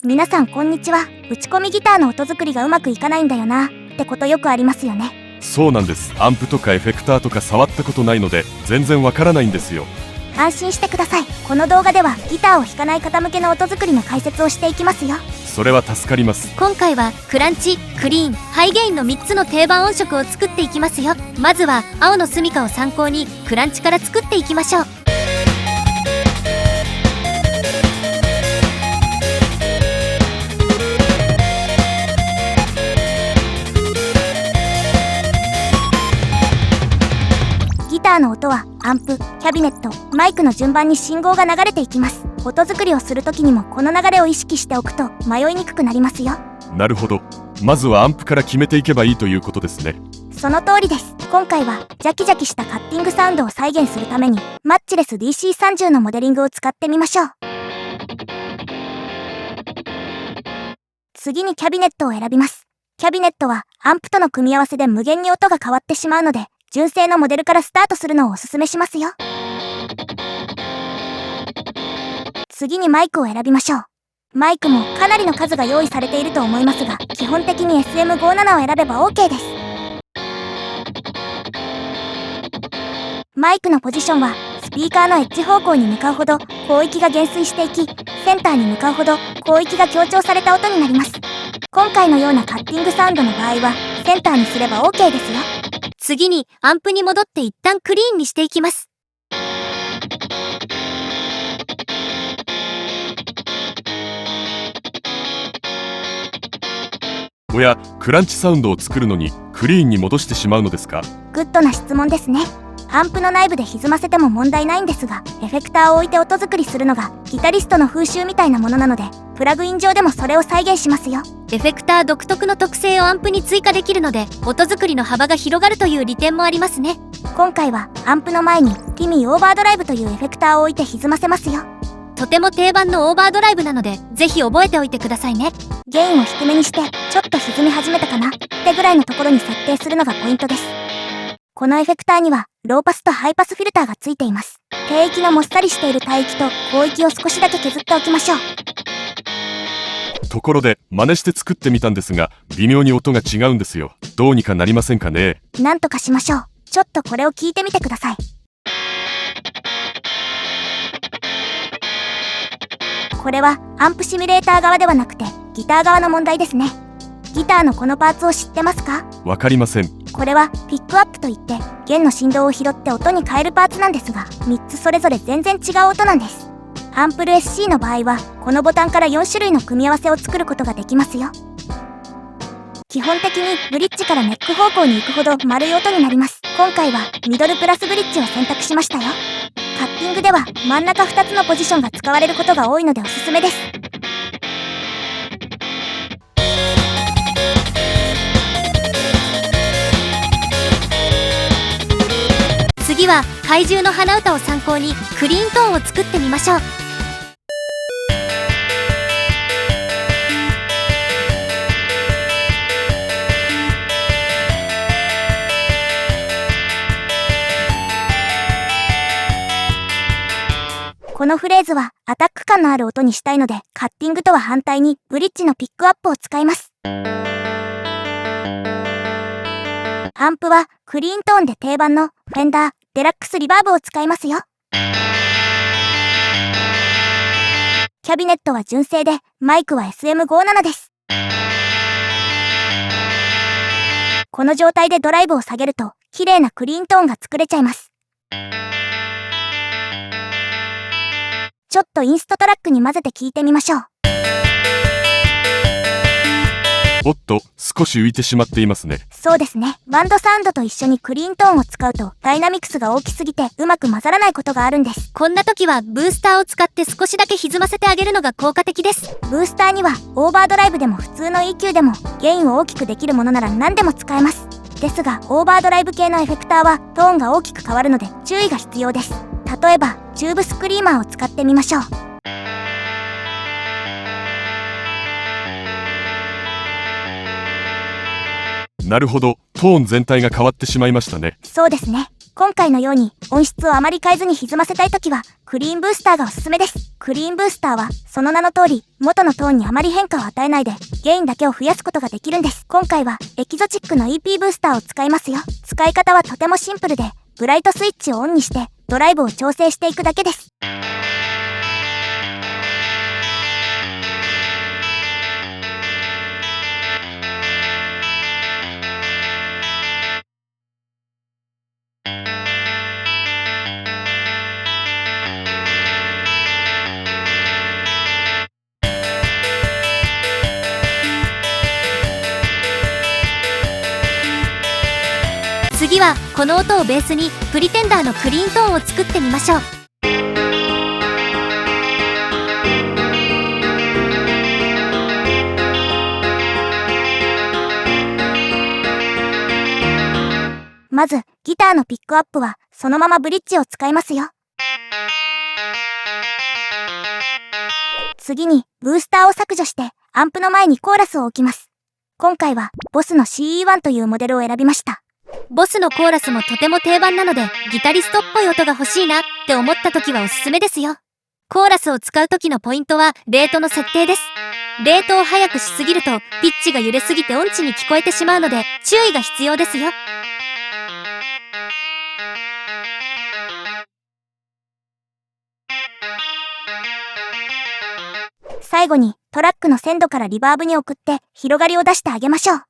皆さんこんにちは。打ち込みギターの音作りがうまくいかないんだよなってことよくありますよね。そうなんです。アンプとかエフェクターとか触ったことないので全然わからないんですよ。安心してください。この動画ではギターを弾かない方向けの音作りの解説をしていきますよ。それは助かります。今回はクランチ、クリーン、ハイゲインの3つの定番音色を作っていきますよ。まずは青のスミカを参考にクランチから作っていきましょう。ギターの音はアンプ、キャビネット、マイクの順番に信号が流れていきます。音作りをする時にもこの流れを意識しておくと迷いにくくなりますよ。なるほど。まずはアンプから決めていけばいいということですね。その通りです。今回はジャキジャキしたカッティングサウンドを再現するためにマッチレス DC30 のモデリングを使ってみましょう。次にキャビネットを選びます。キャビネットはアンプとの組み合わせで無限に音が変わってしまうので、純正のモデルからスタートするのをおすすめしますよ。次にマイクを選びましょう。マイクもかなりの数が用意されていると思いますが、基本的に SM57 を選べば OK です。マイクのポジションはスピーカーのエッジ方向に向かうほど広域が減衰していき、センターに向かうほど広域が強調された音になります。今回のようなカッティングサウンドの場合はセンターにすれば OK ですよ。次にアンプに戻って一旦クリーンにしていきます。おや、クランチサウンドを作るのにクリーンに戻してしまうのですか？グッドな質問ですね。アンプの内部で歪ませても問題ないんですが、エフェクターを置いて音作りするのがギタリストの風習みたいなものなので、プラグイン上でもそれを再現しますよ。エフェクター独特の特性をアンプに追加できるので、音作りの幅が広がるという利点もありますね。今回はアンプの前にティミーオーバードライブというエフェクターを置いて歪ませますよ。とても定番のオーバードライブなので、ぜひ覚えておいてくださいね。ゲインを低めにして、ちょっと歪み始めたかなってぐらいのところに設定するのがポイントです。このエフェクターにはローパスとハイパスフィルターがついています。低域のもっさりしている帯域と高域を少しだけ削っておきましょう。ところで真似して作ってみたんですが、微妙に音が違うんですよ。どうにかなりませんかね？なんとかしましょう。ちょっとこれを聞いてみてください。これはアンプシミュレーター側ではなくてギター側の問題ですね。ギターのこのパーツを知ってますか？わかりません。これはピックアップといって弦の振動を拾って音に変えるパーツなんですが、3つそれぞれ全然違う音なんです。アンプル SC の場合はこのボタンから4種類の組み合わせを作ることができますよ。基本的にブリッジからネック方向に行くほど丸い音になります。今回はミドルプラスブリッジを選択しましたよ。カッティングでは真ん中2つのポジションが使われることが多いのでおすすめです。次は怪獣の花歌を参考にクリーントーンを作ってみましょう。このフレーズはアタック感のある音にしたいので、カッティングとは反対にブリッジのピックアップを使います。アンプはクリーントーンで定番のフェンダーデラックスリバーブを使いますよ。キャビネットは純正で、マイクは SM57 です。この状態でドライブを下げると綺麗なクリーントーンが作れちゃいます。ちょっとインストトラックに混ぜて聴いてみましょう。おっと、少し浮いてしまっていますね。そうですね。バンドサウンドと一緒にクリーントーンを使うとダイナミクスが大きすぎてうまく混ざらないことがあるんです。こんな時はブースターを使って少しだけ歪ませてあげるのが効果的です。ブースターにはオーバードライブでも普通の EQ でもゲインを大きくできるものなら何でも使えます。ですがオーバードライブ系のエフェクターはトーンが大きく変わるので注意が必要です。例えばチューブスクリーマーを使ってみましょう。なるほど、トーン全体が変わってしまいましたね。そうですね。今回のように音質をあまり変えずに歪ませたいときはクリーンブースターがおすすめです。クリーンブースターはその名の通り元のトーンにあまり変化を与えないでゲインだけを増やすことができるんです。今回はエキゾチックの EP ブースターを使いますよ。使い方はとてもシンプルで、ブライトスイッチをオンにしてドライブを調整していくだけです。次はこの音をベースにプリテンダーのクリーントーンを作ってみましょう。まずギターのピックアップはそのままブリッジを使いますよ。次にブースターを削除してアンプの前にコーラスを置きます。今回はボスの CE1 というモデルを選びました。ボスのコーラスもとても定番なので、ギタリストっぽい音が欲しいなって思った時はおすすめですよ。コーラスを使う時のポイントはレートの設定です。レートを速くしすぎるとピッチが揺れすぎて音痴に聞こえてしまうので注意が必要ですよ。最後にトラックの鮮度からリバーブに送って広がりを出してあげましょう。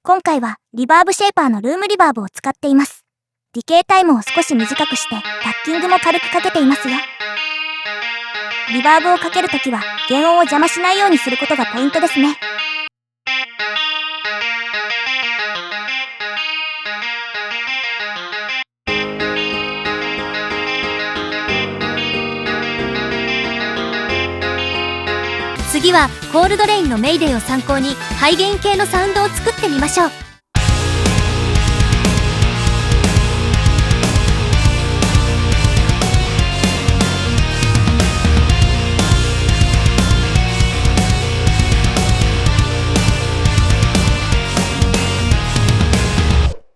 今回はリバーブシェイパーのルームリバーブを使っています。ディケイタイムを少し短くしてタッキングも軽くかけていますよ。リバーブをかけるときは原音を邪魔しないようにすることがポイントですね。次はコールドレインのメイデーを参考にハイゲイン系のサウンドを作ってみましょう。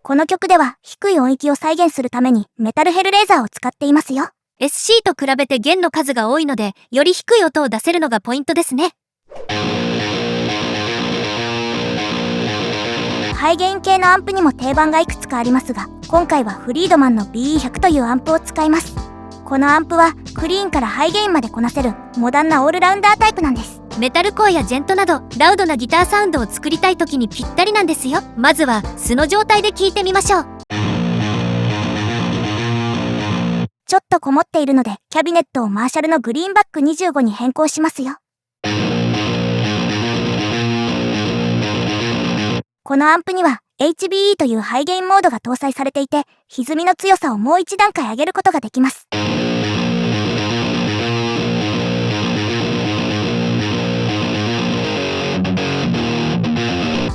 この曲では低い音域を再現するためにメタルヘルレーザーを使っていますよ。SC と比べて弦の数が多いので、より低い音を出せるのがポイントですね。ハイゲイン系のアンプにも定番がいくつかありますが、今回はフリードマンの BE100 というアンプを使います。このアンプはクリーンからハイゲインまでこなせるモダンなオールラウンダータイプなんです。メタルコアやジェントなどラウドなギターサウンドを作りたい時にぴったりなんですよ。まずは素の状態で聴いてみましょう。ちょっとこもっているのでキャビネットをマーシャルのグリーンバック25に変更しますよ。このアンプには HBE というハイゲインモードが搭載されていて、歪みの強さをもう一段階上げることができます。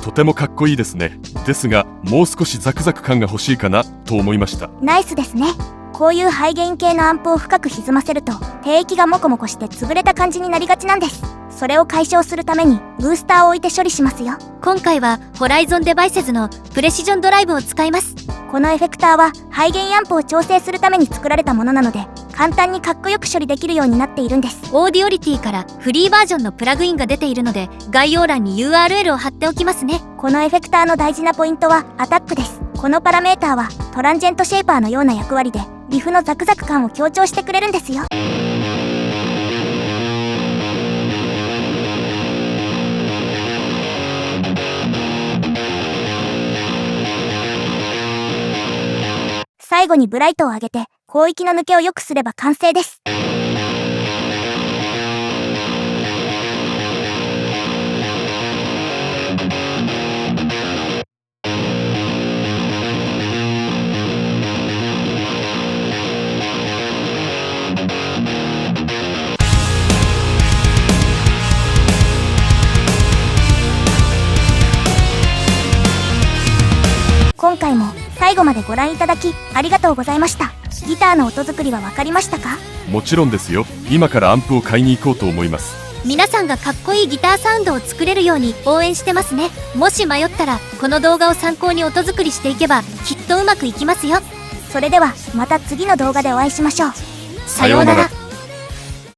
とてもかっこいいですね。ですがもう少しザクザク感が欲しいかなと思いました。ナイスですね。こういうハイゲイン系のアンプを深く歪ませると低域がモコモコして潰れた感じになりがちなんです。それを解消するためにブースターを置いて処理しますよ。今回はホライゾンデバイセズのプレシジョンドライブを使います。このエフェクターはハイゲインアンプを調整するために作られたものなので、簡単にかっこよく処理できるようになっているんです。オーディオリティからフリーバージョンのプラグインが出ているので、概要欄に URL を貼っておきますね。このエフェクターの大事なポイントはアタックです。このパラメーターはトランジェントシェイパーのような役割でリフのザクザク感を強調してくれるんですよ。最後にブライトを上げて広域の抜けを良くすれば完成です。今回も最後までご覧いただきありがとうございました。ギターの音作りは分かりましたか？もちろんですよ。今からアンプを買いに行こうと思います。皆さんがかっこいいギターサウンドを作れるように応援してますね。もし迷ったらこの動画を参考に音作りしていけばきっとうまくいきますよ。それではまた次の動画でお会いしましょう。さようなら。